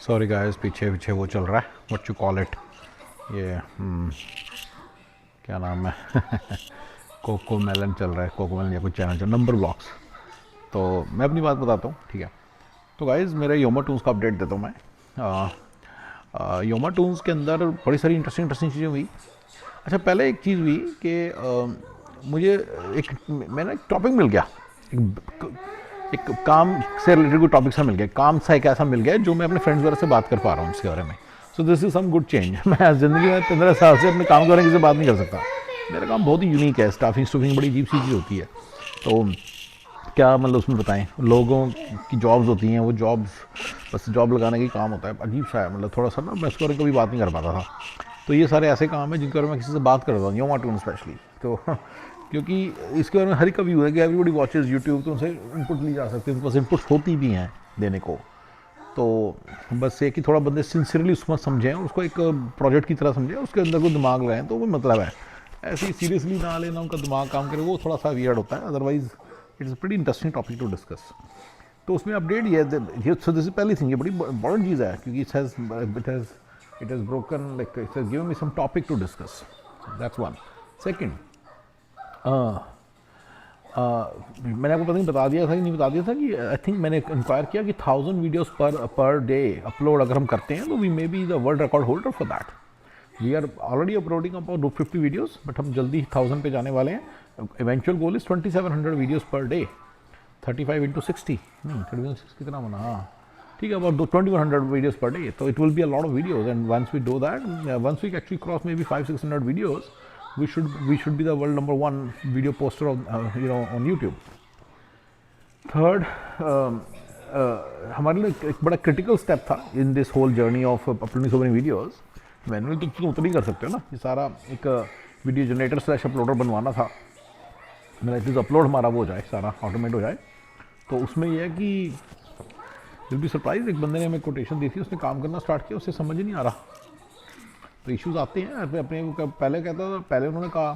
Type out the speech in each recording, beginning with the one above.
Sorry guys, पीछे पीछे वो चल रहा है, व्हाट यू कॉल इट, ये क्या नाम है कोको मेलन चल रहा है, कोको मेलन या कुछ चैनल चल, नंबर ब्लॉक्स। तो मैं अपनी बात बताता हूँ, ठीक है। तो गाइस मेरे योमा टून्स का अपडेट देता हूँ मैं। योमा टून्स के अंदर बड़ी सारी इंटरेस्टिंग चीज़ें हुई। अच्छा, पहले एक चीज़ हुई कि मुझे मैंने एक टॉपिक मिल गया, एक, एक काम से रिलेटेड कोई टॉपिक सा मिल गया, काम सा एक ऐसा मिल गया जो मैं अपने फ्रेंड्स वगैरह से बात कर पा रहा हूँ इसके बारे में। So this is some good change. मैं ज़िंदगी में 15 साल से अपने काम के बारे में किसी से बात नहीं कर सकता। मेरा काम बहुत ही यूनिक है, स्टाफिंग स्टूफिंग बड़ी अजीब सी चीज़ होती है। तो क्या मतलब उसमें बताएं, लोगों की जॉब्स होती हैं, वो जॉब्स बस जॉब लगाने का काम होता है, अजीब सा है। मतलब थोड़ा सा ना मैं इसके बारे में कभी बात नहीं कर पाता था। तो ये सारे ऐसे काम हैं जिनके बारे में किसी से बात करता हूँ, योमा टून स्पेशली। तो क्योंकि इसके बारे में हर एक का व्यू है कि एवरीबडी वॉचेज यूट्यूब, तो उनसे इनपुट ली जा सकती है, उनके पास इनपुट होती भी हैं देने को। तो बस ये कि थोड़ा बंदे सिंसियरली उसमें समझें, उसको एक प्रोजेक्ट की तरह समझें, उसके अंदर कोई दिमाग लगाएं, तो वो मतलब है। ऐसे ही सीरियसली ना लेना, उनका दिमाग काम करे, वो थोड़ा सा वियर्ड होता है। Otherwise it's pretty interesting topic to discuss. तो उसमें अपडेट ये सो दिस पहली थिंग, ये बड़ी इंपॉर्टेंट चीज़ है क्योंकि it has broken, like it's given me some topic to discuss. That's one. Second, मैंने आपको पता नहीं बता दिया था कि नहीं बता दिया था कि आई थिंक मैंने इंक्वायर किया कि 1000 वीडियोस पर डे अपलोड अगर हम करते हैं तो we may be the world record holder for that. We are already uploading about 50 videos, but हम जल्दी 1000 पे जाने वाले हैं। Eventual goal is 2700 videos per day. 35 into 60, नहीं 36 कितना बना, हाँ ठीक है, अबाउट 2100 वीडियोस पर डे। तो it will be a lot of videos, and once we do that, once we actually cross maybe 500-600 videos, we should be the world number one video poster of on YouTube. Third, हमारे लिए एक बड़ा critical step था in this whole journey of uploading so many videos. Manually तो तुम उतना ही कर सकते हो ना, ये सारा एक वीडियो जनरेटर स्लैश अपलोडर बनवाना था मेरा, एटलीस्ट अपलोड हमारा वो हो जाए, सारा ऑटोमेट हो जाए। तो उसमें यह है कि विल बी सरप्राइज, एक बंदे ने हमें कोटेशन दी थी, उसने काम करना स्टार्ट किया, उससे समझ ही नहीं आ रहा। तो इश्यूज आते हैं अपने पहले कहता था, पहले उन्होंने कहा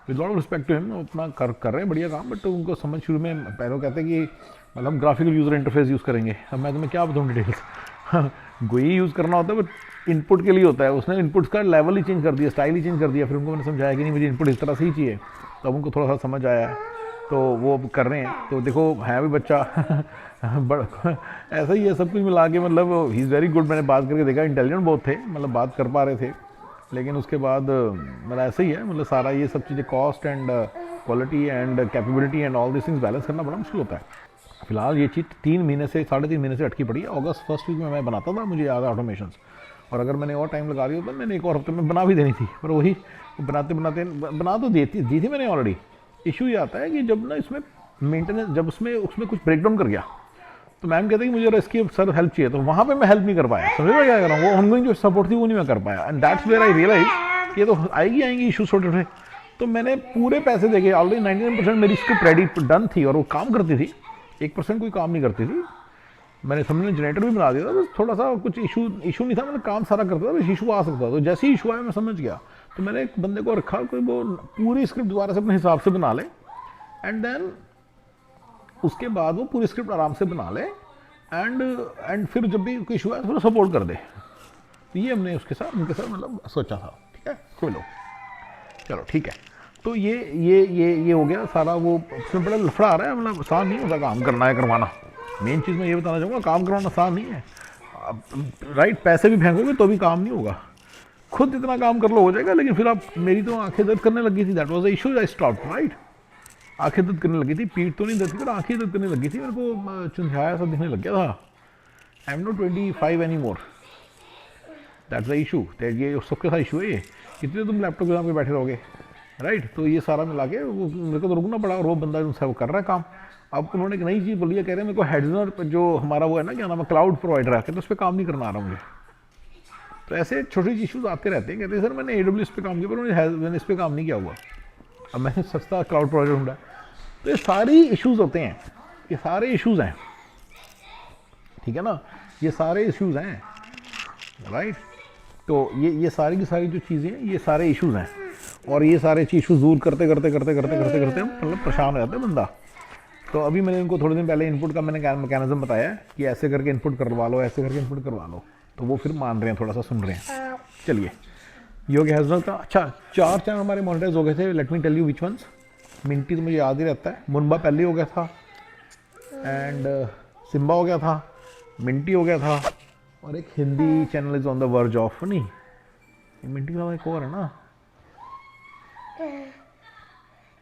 with lot of respect to him, अपना कर रहे हैं बढ़िया काम, बट उनको समझ शुरू में पहले कहते हैं कि मतलब हम ग्राफिकल यूज़र इंटरफेस यूज़ करेंगे। अब मैं तुम्हें क्या बताऊँ डिटेल्स वही यूज़ करना होता है, बट इनपुट के लिए होता है। उसने इनपुट्स का लेवल ही चेंज कर दिया, स्टाइल ही चेंज कर दिया। फिर उनको मैंने समझाया कि नहीं, मुझे इनपुट इस तरह से ही चाहिए, तो उनको थोड़ा सा समझ आया, तो वो कर रहे हैं। तो देखो है भी बच्चा बड़ा ऐसा ही है, सब कुछ मिला के मतलब ही इज़ वेरी गुड। मैंने बात करके देखा, इंटेलिजेंट बहुत थे, मतलब बात कर पा रहे थे, लेकिन उसके बाद मतलब ऐसा ही है, मतलब सारा ये सब चीज़ें cost and quality and capability and all this things balance करना बड़ा मुश्किल होता है। फिलहाल ये चीज़ 3 महीने से 3.5 महीने से अटकी पड़ी है। अगस्त फर्स्ट वीक में मैं बनाता था, मुझे याद है ऑटोमेशंस, और अगर मैंने और टाइम लगा दिया तो मैंने एक और हफ्ते में बना भी देनी थी, पर वही बनाते बनाते बना तो दी थी मैंने ऑलरेडी। इशू ये आता है कि जब ना इसमें मेंटेनेंस, जब उसमें कुछ ब्रेकडाउन कर गया, तो मैम कहते हैं कि मुझे इसकी सर हेल्प चाहिए, तो वहाँ पे मैं हेल्प नहीं कर पाया। समझ में क्या कर रहा हूँ, वो ऑनगोइंग जो सपोर्ट थी वो नहीं मैं कर पाया, and that's where I realise कि ये तो आएंगी इशूज छोटे छोटे। तो मैंने पूरे पैसे देके ऑलरेडी 99% मेरी स्क्रिप्ट रेडी डन थी, और वो काम करती थी, 1% कोई काम नहीं करती थी। मैंने समझने जनरेटर भी बना दिया था, बस थोड़ा सा कुछ इशू नहीं था, मैंने काम सारा करता था, बस इशू आ सकता था। तो जैसे ही इशू आया मैं समझ गया, तो मैंने एक बंदे को रखा कि वो पूरी स्क्रिप्ट दोबारा से अपने हिसाब से बना ले, एंड देन उसके बाद वो पूरी स्क्रिप्ट आराम से बना ले, एंड फिर जब भी कोई इशू आए तो सपोर्ट कर दे। तो ये हमने उनके साथ मतलब सोचा था, ठीक है, खोलो चलो ठीक है। तो ये हो गया सारा। वो उसमें बड़ा लफड़ा आ रहा है, मतलब आसान नहीं होता काम करना है, करवाना। मेन चीज़ मैं ये बताना चाहूँगा, काम करवाना आसान नहीं है। राइट, पैसे भी फेंकोगे तो भी काम नहीं होगा, खुद इतना काम कर लो हो जाएगा, लेकिन फिर आप, मेरी तो आंखें दर्द करने लगी थी, that was the issue, I stop. Right, आंखें दर्द करने लगी थी, पीठ तो नहीं दर्द थी, पर आंखें दर्द करने लगी थी, मेरे को चुंझाया सा दिखने लग गया था। I am not 25 any more, that's the issue. ये सबके साथ इशू है ये, कितने तुम लैपटॉप के सामने बैठे रहोगे। राइट, तो ये सारा मिला के वो मेरे को तो रुकना पड़ा, और वो बंदा जो वो कर रहा है काम। अब उन्होंने एक नई चीज़ बोली है, कह रहे हैं मेरे को हेडनर जो हमारा वो है ना, क्या नाम है, क्लाउड प्रोवाइडर है, कहते उस पर काम नहीं करना आ रहा मुझे। तो ऐसे छोटे इशूज आते रहते हैं। कहते हैं सर मैंने AWS पे काम किया, पर मैंने इस पर काम नहीं किया हुआ, अब मैंने सस्ता क्लाउड प्रोवाइडर ढूंढा। तो ये सारी इश्यूज होते हैं, ये सारे इश्यूज हैं, ठीक है ना, ये सारे इश्यूज हैं। राइट, तो ये सारी की सारी जो चीज़ें हैं, ये सारे इश्यूज हैं, और ये सारे इश्यूज दूर करते करते करते करते करते करते हम मतलब परेशान हो जाते हैं बंदा। तो अभी मैंने उनको थोड़े दिन पहले इनपुट का मैंने मैकेनिज्म बताया कि ऐसे करके इनपुट करवा लो, ऐसे करके इनपुट करवा लो, तो वो फिर मान रहे हैं, थोड़ा सा सुन रहे हैं। चलिए, ये हो गया हैजल का। अच्छा, 4 चैनल हमारे मोनेटाइज हो गए थे। Let me tell you which ones. Minty तो मुझे याद ही रहता है, मुनबा पहले हो गया था, एंड सिम्बा हो गया था, मिंटी हो गया था, और एक Hindi channel is on the verge of, नहीं मिंटी का एक और है ना,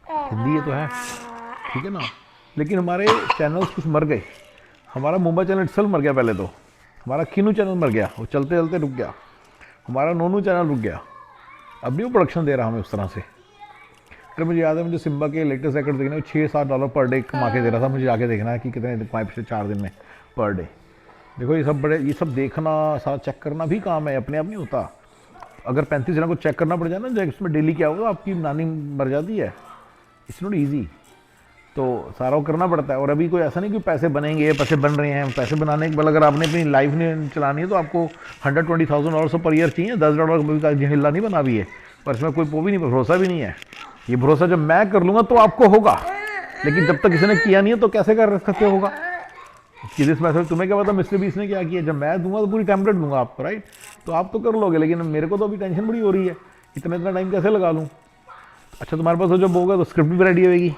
हिंदी ये तो है, ठीक है ना। लेकिन हमारे चैनल्स कुछ मर गए। हमारा मुंबई चैनल इटसेल्फ मर गया पहले तो, हमारा किनू चैनल मर गया, वो चलते चलते रुक गया, हमारा नोनू चैनल रुक गया, अब नहीं वो प्रोडक्शन दे रहा हमें उस तरह से। फिर मुझे याद है, मुझे सिम्बा के लेटेस्ट रिकॉर्ड देखने, $6-7 पर डे कमा के दे रहा था, मुझे जाके देखना है कि कितने कमाए पिछले 4 दिन में पर डे। देखो ये सब देखना, सारा चेक करना भी काम है, अपने आप नहीं होता। अगर 35 जन को चेक करना पड़ जाए ना, जो इसमें डेली क्या होगा, आपकी नानी मर जाती है। इट्स नॉट ईजी, तो सारा वो करना पड़ता है। और अभी कोई ऐसा नहीं कि पैसे बनेंगे, पैसे बन रहे हैं, पैसे बनाने के बाद अगर आपने अपनी लाइफ नहीं चलानी है तो आपको $120,000 पर ईयर चाहिए। $10 का हिल्ला नहीं बना भी है, पर इसमें कोई वो भी नहीं, भरोसा भी नहीं है। ये भरोसा जब मैं कर लूँगा तो आपको होगा, लेकिन जब तक किसी ने किया नहीं है तो कैसे कर सकते होगा। कि दिस मैसेज तुम्हें क्या पता मिस्टर बीस ने क्या किया। जब मैं दूंगा तो पूरी टेम्पलेट दूंगा आपको, राइट, तो आप तो कर लोगे, लेकिन मेरे को तो अभी टेंशन बड़ी हो रही है, इतना टाइम कैसे लगा लूँ। अच्छा, तुम्हारे पास जब होगा तो स्क्रिप्ट भी रेडी होगी,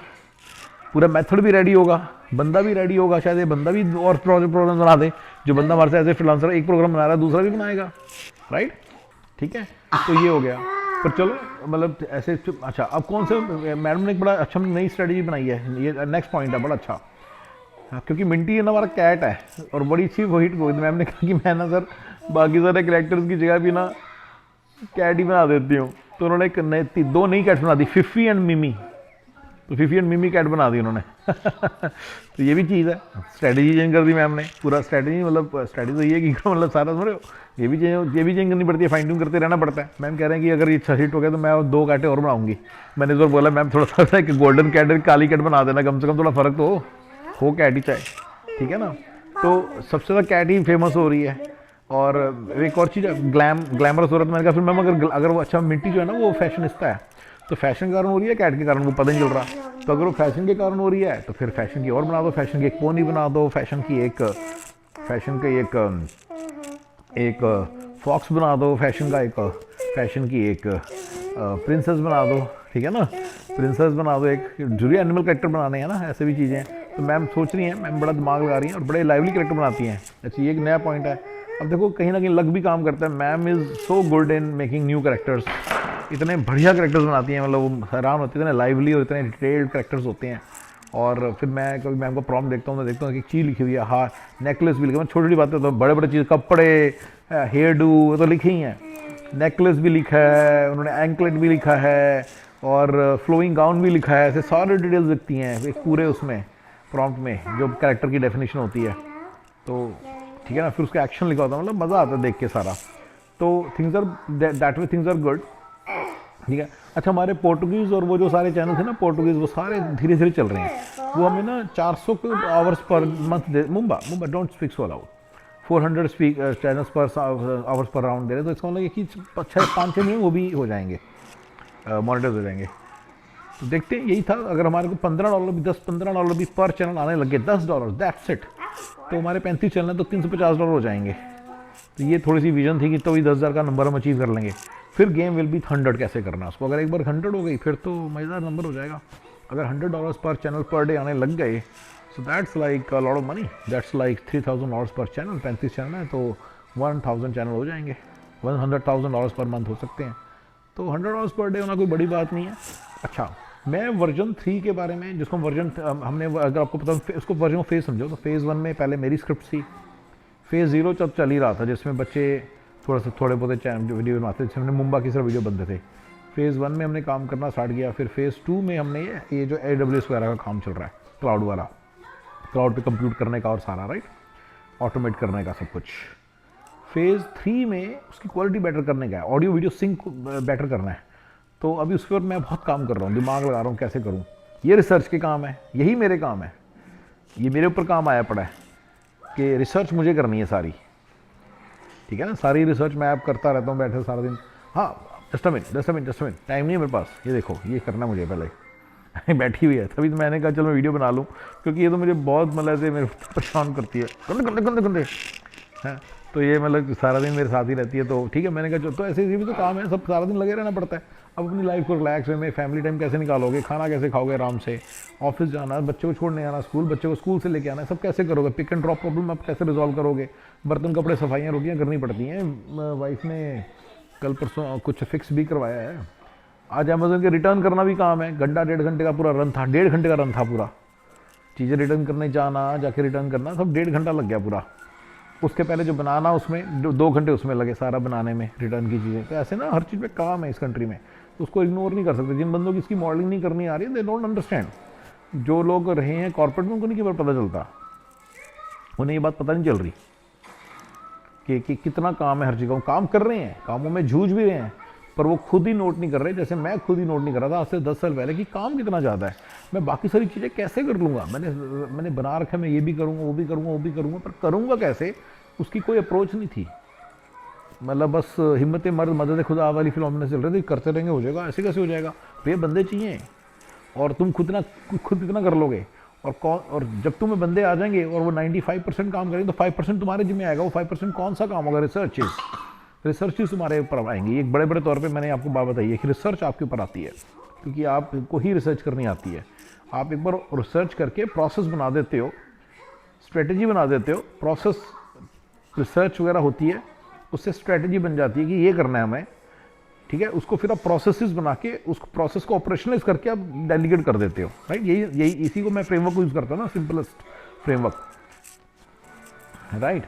पूरा मेथड भी रेडी होगा, बंदा भी रेडी होगा, शायद ये बंदा भी और प्रोग्राम बना दे। जो बंदा हमारे से एज ए फ्रीलांसर एक प्रोग्राम बना रहा है, दूसरा भी बनाएगा, राइट, ठीक है। तो ये हो गया। पर चलो, मतलब ऐसे। अच्छा, अब कौन से मैडम ने एक बड़ा अच्छा नई स्ट्रेटजी बनाई है, ये नेक्स्ट पॉइंट है बड़ा अच्छा। हाँ, क्योंकि मिंटी है ना हमारा कैट है, और बड़ी अच्छी वो हिट हुई। मैम ने कहा कि मैं ना सर बाकी सारे कैरेक्टर्स की जगह भी ना कैट ही बना देती हूँ। तो उन्होंने एक 2 नई कैट्स बना दी, फिफी एंड मिमी। तो फिफी एंड मिमी कैट बना दी उन्होंने। तो ये भी चीज़ है, स्ट्रैटेजी चेंज कर दी मैम ने, पूरा स्ट्रैटेजी, मतलब स्ट्रैटेजी तो ये है कि मतलब सारा समझ रहे हो, ये भी चेंज करनी पड़ती है, फाइन ट्यून करते रहना पड़ता है। मैम कह रहे हैं कि अगर ये अच्छा हिट हो गया तो मैं 2 कैटें और बनाऊंगी। मैंने इस बार बोला मैम थोड़ा सा एक गोल्डन कैट, काली कैट बना देना, कम से कम थोड़ा फ़र्क तो हो कैट ही चाहे, ठीक है ना। तो सबसे ज़्यादा कैट ही फेमस हो रही है। और एक और चीज़ ग्लैमरस हो रहा है। मैंने कहा फिर मैम अगर वो अच्छा, मिंटी जो है ना वो फैशनिस्ता है, तो फैशन के कारण हो रही है, कैट के कारण वो पता नहीं चल रहा। तो अगर वो फैशन के कारण हो रही है तो फिर फैशन की और बना दो, फैशन की एक पोनी बना दो, फैशन की एक फॉक्स बना दो, फैशन की एक प्रिंसेस बना दो, ठीक है ना, प्रिंसेस बना दो, एक जरूरी एनिमल कैरेक्टर बनाने हैं ना, ऐसे भी चीज़ें। तो मैम सोच रही हैं, मैम बड़ा दिमाग लगा रही हैं और बड़े लाइवली कैरेक्टर बनाती हैं। अच्छा, ये एक नया पॉइंट है। अब देखो, कहीं ना कहीं लक भी काम करता है। Ma'am is so good in making new characters, इतने बढ़िया कैरेक्टर्स बनाती हैं, मतलब वो हैरान होते हैं, इतने लाइवली और इतने डिटेल्ड कैरेक्टर्स होते हैं। और फिर मैं कभी मैम को प्रॉम्प्ट देखता हूँ, तो देखता हूँ कि चीज़ लिखी हुई है, हाँ नेकलेस भी लिखा है, छोटी छोटी बातें तो बड़े बड़े चीज़, कपड़े, हेयर डू तो लिखी ही हैं, नेकलेस भी लिखा है उन्होंने, एंकलेट भी लिखा है, और फ्लोइंग गाउन भी लिखा है। ऐसे सारे डिटेल्स लिखती हैं एक पूरे उसमें प्रॉम्प्ट में, जो कैरेक्टर की डेफिनेशन होती है। तो ठीक है ना, फिर उसका एक्शन लिखा होता है, मतलब मज़ा आता है देख के सारा। तो things are that way, things are good, ठीक है। अच्छा, हमारे पोर्टुगीज़ और वो जो सारे चैनल थे ना पोर्टुगीज़, वो सारे धीरे धीरे चल रहे हैं। वो हमें ना 400 आवर्स पर मंथ दे, मुंबा don't speak so loud, 400 channels पर आवर्स पर राउंड दे रहे। तो इसका मतलब कि 5-6 महीने वो भी हो जाएंगे, मॉनिटाइज हो जाएंगे। तो देखते हैं, यही था। अगर हमारे को $15 भी, $10-15 भी पर चैनल आने लगे, $10, दैट्स इट, तो हमारे 35 चैनल तो $350 हो जाएंगे। तो ये थोड़ी सी विजन थी कि तो 10,000 का नंबर हम अचीव कर लेंगे। फिर गेम विल बी 100 कैसे करना है उसको। अगर एक बार 100 हो गई फिर तो मज़ेदार नंबर हो जाएगा। अगर $100 पर चैनल पर डे आने लग गए, so that's like a lot of money, that's like $3,000 पर चैनल। 35 चैनल है तो 1,000 चैनल हो जाएंगे, $100,000 पर मंथ हो सकते हैं। तो $100 पर डे होना कोई बड़ी बात नहीं है। अच्छा, मैं वर्जन 3 के बारे में, जिसको वर्जन हमने, अगर आपको पता उसको वर्जन फेज़ समझो, तो फेज़ 1 में पहले मेरी स्क्रिप्ट थी, फेज़ 0 जब चल ही रहा था, जिसमें बच्चे थोड़े बहुत वीडियो बनाते थे, जिसमें मुंबा की सिर्फ वीडियो बनते थे। फेज़ 1 में हमने काम करना स्टार्ट किया। फिर फेज़ 2 में हमने ये जो AWS वगैरह का काम चल रहा है, क्लाउड वाला, क्लाउड पे कंप्यूट करने का और सारा, राइट, ऑटोमेट करने का सब कुछ। फेज़ 3 में उसकी क्वालिटी बेटर करने का है, ऑडियो वीडियो सिंक बेटर करना है। तो अभी उस पर मैं बहुत काम कर रहा हूँ, दिमाग लगा रहा हूँ कैसे करूँ। ये रिसर्च के काम है, यही मेरे काम है, ये मेरे ऊपर काम आया पड़ा है कि रिसर्च मुझे करनी है सारी, ठीक है ना। सारी रिसर्च मैं अब करता रहता हूँ बैठे सारा दिन। हाँ, जस्ट अ मिनट, टाइम नहीं है मेरे पास, ये देखो, ये करना मुझे पहले। बैठी हुई है, तभी तो मैंने कहा चलो मैं वीडियो बना लूँ, क्योंकि ये तो मुझे बहुत मतलब ऐसे मेरे परेशान करती है, गंदे गंदे गंदे गंदे हैं। तो ये मतलब सारा दिन मेरे साथ ही रहती है, तो ठीक है मैंने कहा चलो, तो ऐसे ये भी तो काम है, सब सारा दिन लगे रहना पड़ता है। अब अपनी लाइफ को रिलैक्स वे में फैमिली टाइम कैसे निकालोगे, खाना कैसे खाओगे आराम से, ऑफिस जाना, बच्चे को छोड़ने आना स्कूल, बच्चे को स्कूल से लेके आना, सब कैसे करोगे, पिक एंड ड्रॉप प्रॉब्लम आप कैसे रिजॉल्व करोगे, बर्तन कपड़े सफाइयाँ रोटियाँ करनी पड़ती हैं। वाइफ ने कल परसों कुछ फिक्स भी करवाया है, आज अमेजोन के रिटर्न करना भी काम है, घंटा 1.5 घंटे का पूरा रन था, 1.5 घंटे का रन था पूरा, चीज़ें रिटर्न करने जाना, जाके रिटर्न करना, सब 1.5 घंटा लग गया पूरा। उसके पहले जो बनाना उसमें 2 घंटे उसमें लगे सारा बनाने में रिटर्न की चीज़ें। तो ऐसे ना हर चीज़ पे काम है इस कंट्री में, तो उसको इग्नोर नहीं कर सकते। जिन बंदों की इसकी मॉडलिंग नहीं करनी आ रही है, दे डोंट अंडरस्टैंड। जो लोग रहे हैं कॉर्पोरेट में उनको नहीं केवल पता चलता, उन्हें ये बात पता नहीं चल रही कि कितना काम है हर जगह। काम कर रहे हैं, कामों में जूझ भी रहे हैं, पर वो खुद ही नोट नहीं कर रहे, जैसे मैं खुद ही नोट नहीं कर रहा था आज से 10 साल पहले कि काम कितना ज़्यादा है, मैं बाकी सारी चीज़ें कैसे कर लूँगा। मैंने बना रखा है, मैं ये भी करूँगा, वो भी करूँगा, वो भी करूँगा, पर करूँगा कैसे, उसकी कोई अप्रोच नहीं थी। मतलब बस हिम्मत मर्द मदद खुदा वाली फिल्म में चल रहे थे, करते रहेंगे हो जाएगा, ऐसे कैसे हो जाएगा, तो ये बंदे चाहिए, और तुम खुद कितना कर लोगे। और जब तुम्हें बंदे आ जाएंगे और वो 95% काम करेंगे, तो 5% तुम्हारे जिम्मे आएगा। वो 5% कौन सा काम होगा, रिसर्च तुम्हारे ऊपर आएंगी। एक बड़े बड़े तौर पे मैंने आपको बात बताई है कि रिसर्च आपके ऊपर आती है, क्योंकि आपको ही रिसर्च करनी आती है। आप एक बार रिसर्च करके प्रोसेस बना देते हो, स्ट्रेटजी बना देते हो, प्रोसेस रिसर्च वगैरह होती है, उससे स्ट्रेटजी बन जाती है कि ये करना है हमें, ठीक है। उसको फिर आप प्रोसेसेस बना के उस प्रोसेस को ऑपरेशनलाइज करके आप डेलीगेट कर देते हो, राइट। यही इसी को मैं फ्रेमवर्क यूज़ करता हूँ ना, सिंपलेस्ट फ्रेमवर्क, राइट।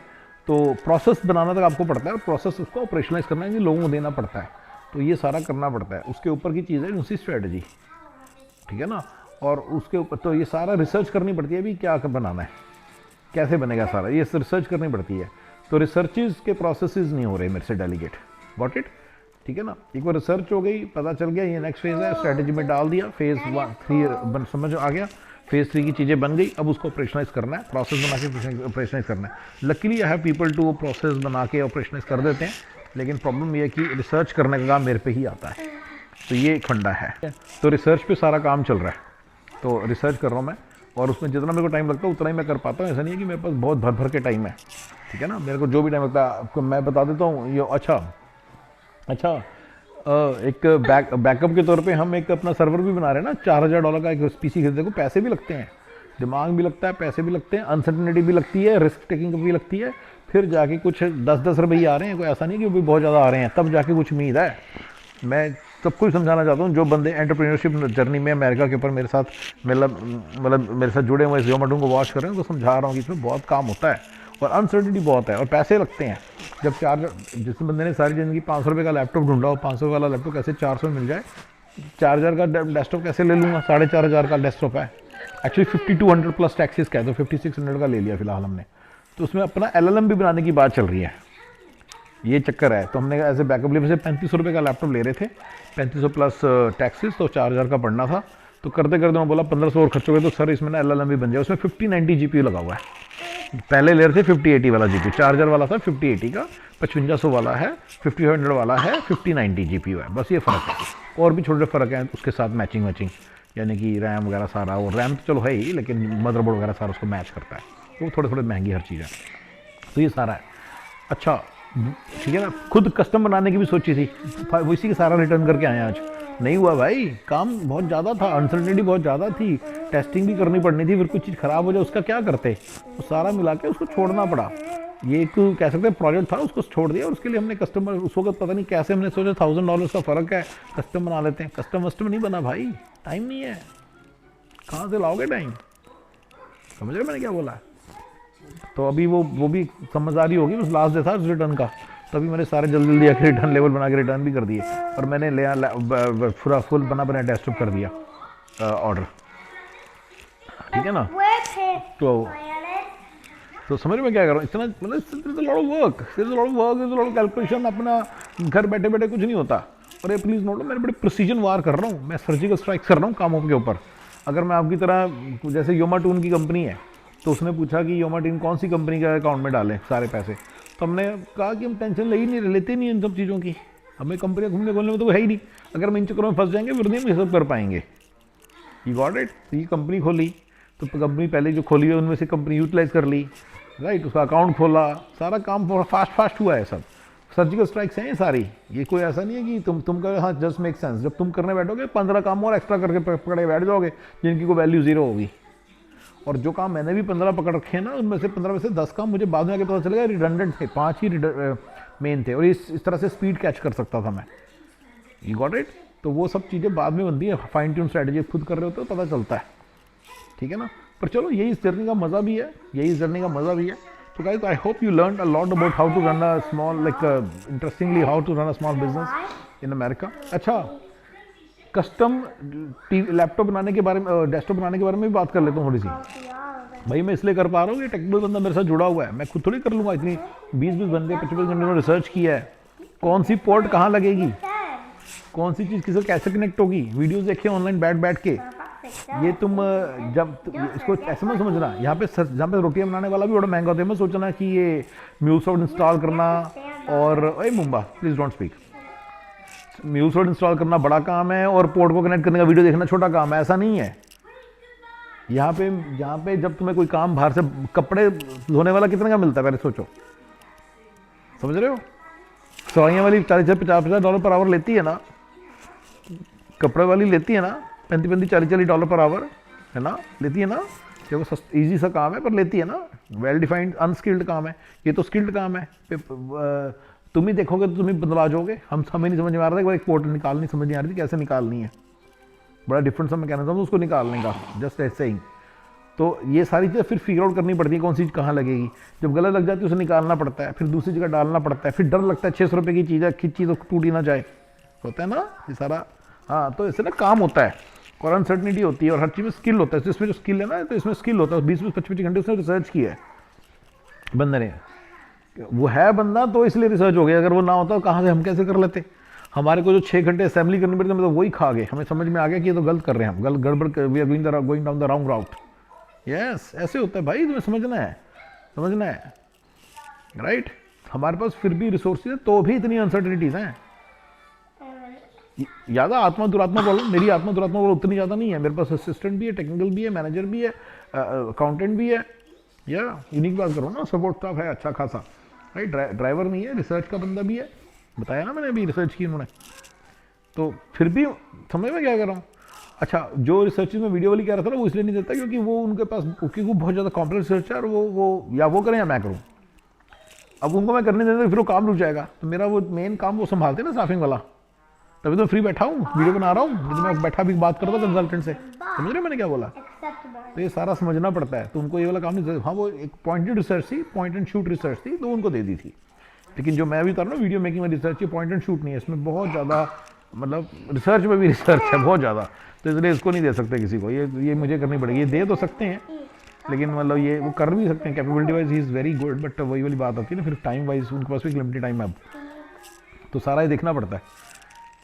तो प्रोसेस बनाना तक आपको पड़ता है, प्रोसेस उसको ऑपरेशनलाइज करना है, लोगों को देना पड़ता है, तो ये सारा करना पड़ता है। उसके ऊपर की चीज़ है उसी स्ट्रेटजी, ठीक है ना। और उसके ऊपर तो ये सारा रिसर्च करनी पड़ती है, अभी क्या बनाना है, कैसे बनेगा सारा, ये रिसर्च करनी पड़ती है। तो रिसर्चेज के प्रोसेसेस नहीं हो रहे मेरे से डेलीगेट, गॉट इट, ठीक है ना। एक बार रिसर्च हो गई, पता चल गया ये नेक्स्ट फेज़ है, स्ट्रेटजी में डाल दिया, फेज़ 1 3 समझ आ गया, फेज़ 3 की चीज़ें बन गई, अब उसको ऑपरेशनलाइज करना है, प्रोसेस बना के ऑपरेशनलाइज करना है। Luckily I have people to process बना के ऑपरेशनलाइज कर देते हैं, लेकिन प्रॉब्लम ये है कि रिसर्च करने का काम मेरे पे ही आता है, तो ये एक फंडा है। तो रिसर्च पे सारा काम चल रहा है, तो रिसर्च कर रहा हूँ मैं, और उसमें जितना मेरे को टाइम लगता है उतना ही मैं कर पाता हूँ। ऐसा नहीं है कि मेरे पास बहुत भर के टाइम है, ठीक है ना। मेरे को जो भी टाइम लगता है आपको मैं बता देता हूँ। ये अच्छा एक बैकअप के तौर पे हम एक अपना सर्वर भी बना रहे हैं ना, $4000 का एक पीसी खरीदने को पैसे भी लगते हैं, दिमाग भी लगता है, पैसे भी लगते हैं, अनसर्टेनिटी भी लगती है, रिस्क टेकिंग भी लगती है। फिर जाके कुछ 10-10 रुपये आ रहे हैं, कोई ऐसा नहीं कि वो भी बहुत ज़्यादा आ रहे हैं, तब जाके कुछ उम्मीद है। मैं सबको ही समझाना चाहता हूँ, जो बंदे एंटरप्रेन्योरशिप जर्नी में अमेरिका के ऊपर मेरे साथ मतलब मेरे साथ जुड़े हुए जोमेटो को वॉच कर रहे हैं, तो समझा रहा हूँ कि इसमें बहुत काम होता है और अनसर्टिनिटी बहुत है और पैसे लगते हैं। जब जिस बंदे ने सारी ज़िंदगी 500 रुपये का लैपटॉप ढूंढा हो, 500 वाला लैपटॉप कैसे 400 में मिल जाए, 4000 का डेस्कटॉप कैसे ले लूँगा, 4500 का डेस्कटॉप है। एक्चुअली 5200 प्लस टैक्सेस का है, तो 5600 का ले लिया फिलहाल हमने। तो उसमें अपना LLM भी बनाने की बात चल रही है, ये चक्कर है। तो हमने ऐसे बैकअप लिए, वैसे 3500 रुपये का लैपटॉप ले रहे थे, 3500 प्लस टैक्सेस, तो 4000 का पड़ना था। तो करते करते मैं बोला 1500 और खर्च हो गए, तो सर इसमें ना LLM भी बन जाए। उसमें 5090 GPU लगा हुआ है, पहले ले रहे थे 5080 वाला GPU, 4000 वाला था 5080 का, 5500 वाला है, 5500 वाला है, 5090 GPU है, बस ये फ़र्क है। और भी छोटे फ़र्क हैं उसके साथ मैचिंग, यानी कि रैम वगैरह सारा, और रैम तो चलो है ही, लेकिन मदरबोर्ड वगैरह सारा उसको मैच करता है, तो थोड़े महंगी हर चीज़ है। तो ये सारा है। अच्छा ठीक है ना, खुद कस्टम बनाने की भी सोची थी, वो इसी के सारा रिटर्न करके आए आज, नहीं हुआ भाई, काम बहुत ज़्यादा था, अनसर्टेनिटी बहुत ज़्यादा थी, टेस्टिंग भी करनी पड़नी थी, फिर कुछ चीज़ ख़राब हो जाए उसका क्या करते, तो सारा मिला के उसको छोड़ना पड़ा। ये एक कह सकते हैं प्रोजेक्ट था, उसको छोड़ दिया, और उसके लिए हमने कस्टमर, उस वक्त पता नहीं कैसे हमने सोचा $1000 का फ़र्क है, कस्टम बना लेते हैं। कस्टम नहीं बना भाई, टाइम नहीं है, कहाँ से लाओगे टाइम, समझ रहे मैंने क्या बोला है। तो अभी वो भी समझ आ रही होगी, बस लास्ट डे था रिटर्न का, तभी मैंने सारे जल्दी आके रिटर्न लेवल बना के रिटर्न भी कर दिए, और मैंने पूरा फुल बना डेस्कटॉप कर दिया ऑर्डर, ठीक है ना। तो समझ में क्या कर रहा हूँ, इतना मतलब लॉट ऑफ वर्क, कैलकुलेशन, अपना घर बैठे बैठे कुछ नहीं होता। और ये प्लीज़ नोट लो, मैं बड़े प्रिसीजन वार कर रहा हूँ, मैं सर्जिकल स्ट्राइक कर रहा हूँ कामों के ऊपर। अगर मैं आपकी तरह, जैसे योमाटून की कंपनी है, तो उसने पूछा कि योमाटून कौन सी कंपनी का अकाउंट में डालें सारे पैसे, तो हमने कहा कि हम टेंशन लेते नहीं इन सब चीज़ों की, हमें कंपनियाँ घूमने खोलने में तो है ही नहीं, अगर हम इन चक्करों में फंस जाएंगे फिर नहीं हम ये सब कर पाएंगे, यू गॉट इट। तो ये कंपनी खोली, तो कंपनी पहले जो खोली है उनमें से कंपनी यूटिलाइज कर ली, राइट, उसका अकाउंट खोला, सारा काम फास्ट फास्ट हुआ है सब। सर्जिकल स्ट्राइक्स हैं ये सारी, ये कोई ऐसा नहीं है कि तुम कहो हाँ जस्ट मेक सेंस। जब तुम करने बैठोगे 15 काम और एक्स्ट्रा करके पकड़े बैठ जाओगे जिनकी कोई वैल्यू जीरो होगी। और जो काम मैंने भी 15 पकड़ रखे हैं ना, उनमें से 15 में से 10 काम मुझे बाद में आके पता चलेगा रिडंडेंट थे, 5 ही मेन थे, और इस तरह से स्पीड कैच कर सकता था मैं। You got it. तो वो सब चीज़ें बाद में बनती है, फाइन ट्यून स्ट्रैटेजी खुद कर रहे होते हो पता चलता है, ठीक है ना। पर चलो यही इस जर्नी का मज़ा भी है, यही इस जर्नी का मज़ा भी है। तो guys I hope you learn a lot about how to run a small interestingly how to run a small business in America. अच्छा, कस्टम लैपटॉप बनाने के बारे में, डेस्कटॉप बनाने के बारे में भी बात कर लेता हूँ थोड़ी सी। भाई मैं इसलिए कर पा रहा हूँ कि टेक्निकल बंदा मेरे साथ जुड़ा हुआ है, मैं खुद थोड़ी कर लूँगा। इतनी 20-20 बंदे 25 घंटे में रिसर्च किया है, कौन सी पोर्ट कहाँ लगेगी, कौन सी चीज़ किसे कैसे कनेक्ट होगी, वीडियोस देखे ऑनलाइन बैठ बैठ के। ये तुम इसको ऐसे मत समझना, यहाँ पे रोटियां बनाने वाला भी बड़ा महंगा होता है। मैं सोचना कि ये म्यूलसॉफ्ट इंस्टॉल करना और Mumba please don't speak, MuleSoft install करना बड़ा काम है और पोर्ट को कनेक्ट करने का वीडियो देखना छोटा काम है, ऐसा नहीं है। यहाँ पे जब तुम्हें कोई काम बाहर से, कपड़े धोने वाला कितने का मिलता है पहले सोचो, समझ रहे हो। सवाइयाँ वाली 40-50 डॉलर पर आवर लेती है ना, कपड़े वाली लेती है ना 35-40 डॉलर पर आवर, है ना, लेती है ना। देखो ईजी सा काम है पर लेती है ना, वेल डिफाइंड अनस्किल्ड काम है, ये तो स्किल्ड काम है। तुम ही देखोगे तो तुम ही बदला जाओगे। हमें नहीं समझ में आ रहा था, एक पोर्ट निकालनी समझ नहीं आ रही थी कैसे निकालनी है, बड़ा डिफरेंट सा मैकेनिज्म उसको निकालने का, जस्ट ऐसे ही। तो ये सारी चीज़ें फिर फिगर आउट करनी पड़ती है कौन सी चीज़ कहाँ लगेगी। जब गलत लग जाती है उसे निकालना पड़ता है, फिर दूसरी जगह डालना पड़ता है, फिर डर लगता है 600 रुपये की चीज़ है, चीज़ तो टूट ही ना जाए, होता है ना ये सारा। हाँ, तो इससे ना काम होता है और अनसर्टनिटी होती है और हर चीज़ में स्किल होता है। तो इसमें जो स्किल है ना, तो इसमें स्किल होता है। 20-25 घंटे उसने रिसर्च किया है बंदे ने, वो है बंदा तो इसलिए रिसर्च हो गया। अगर वो ना होता तो कहाँ से हम कैसे कर लेते। हमारे को जो 6 घंटे असेंबली करनी पड़ती है, मतलब वही खा गए, हमें समझ में आ गया कि ये तो गलत कर रहे हैं हम, गड़बड़, we are going down the wrong route. Yes, ऐसे होता है भाई, तुम्हें समझना है, राइट। हमारे पास फिर भी रिसोर्सेज है तो भी इतनी अनसर्टनिटीज हैं। ज़्यादा आत्मा दुरात्मा बोलो, मेरी आत्मा दुरात्मा बोलो उतनी ज़्यादा नहीं है। मेरे पास असिस्टेंट भी है, टेक्निकल भी है, मैनेजर भी है, अकाउंटेंट भी है, या यूनिक बात करो ना, सपोर्ट स्टाफ है अच्छा खासा, राइट। ड्राइवर नहीं है, रिसर्च का बंदा भी है, बताया ना मैंने अभी रिसर्च की उन्होंने। तो फिर भी समझ में क्या कर रहा हूँ। अच्छा, जो रिसर्च में वीडियो वाली कह रहा था ना, वो इसलिए नहीं देता क्योंकि वो उनके पास, क्योंकि वो बहुत ज़्यादा कॉम्प्लेक्स रिसर्च है और वो या वो करें या मैं करूँ। अब उनको मैं करने देता फिर वो काम रुक जाएगा। तो मेरा वो मेन काम वो संभालते ना, स्टाफिंग वाला, तभी तो फ्री बैठा हूँ, वीडियो बना रहा हूँ, तो मैं बैठा भी बात करता था कंसल्टेंट से, समझ रहे मैंने क्या बोला। तो ये सारा समझना पड़ता है, तो उनको ये वाला काम नहीं। हाँ, वो एक पॉइंटेड रिसर्च थी, पॉइंट एंड शूट रिसर्च थी, तो उनको दे दी थी। लेकिन जो मैं भी कर रहा हूँ वीडियो मेकिंग में रिसर्च, ये पॉइंट एंड शूट नहीं है, इसमें बहुत ज़्यादा, मतलब रिसर्च में भी रिसर्च है बहुत ज़्यादा, तो इसलिए इसको नहीं दे सकते किसी को, ये मुझे करनी पड़ेगी। ये दे तो सकते हैं लेकिन मतलब ये वो कर भी सकते हैं, capability wise he is very good, but वही वाली बात आती है ना, फिर टाइम वाइज उनके पास भी लिमिटेड टाइम है अब, तो सारा ये देखना पड़ता है।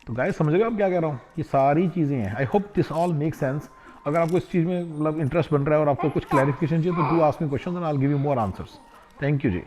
तो गाइस समझ गए आप क्या कह रहा हूँ, ये सारी चीज़ें हैं। I hope this all make sense. अगर आपको इस चीज़ में मतलब इंटरेस्ट बन रहा है और आपको कुछ क्लैरिफिकेशन चाहिए तो do ask me question and I will give you more answers. Thank you ji.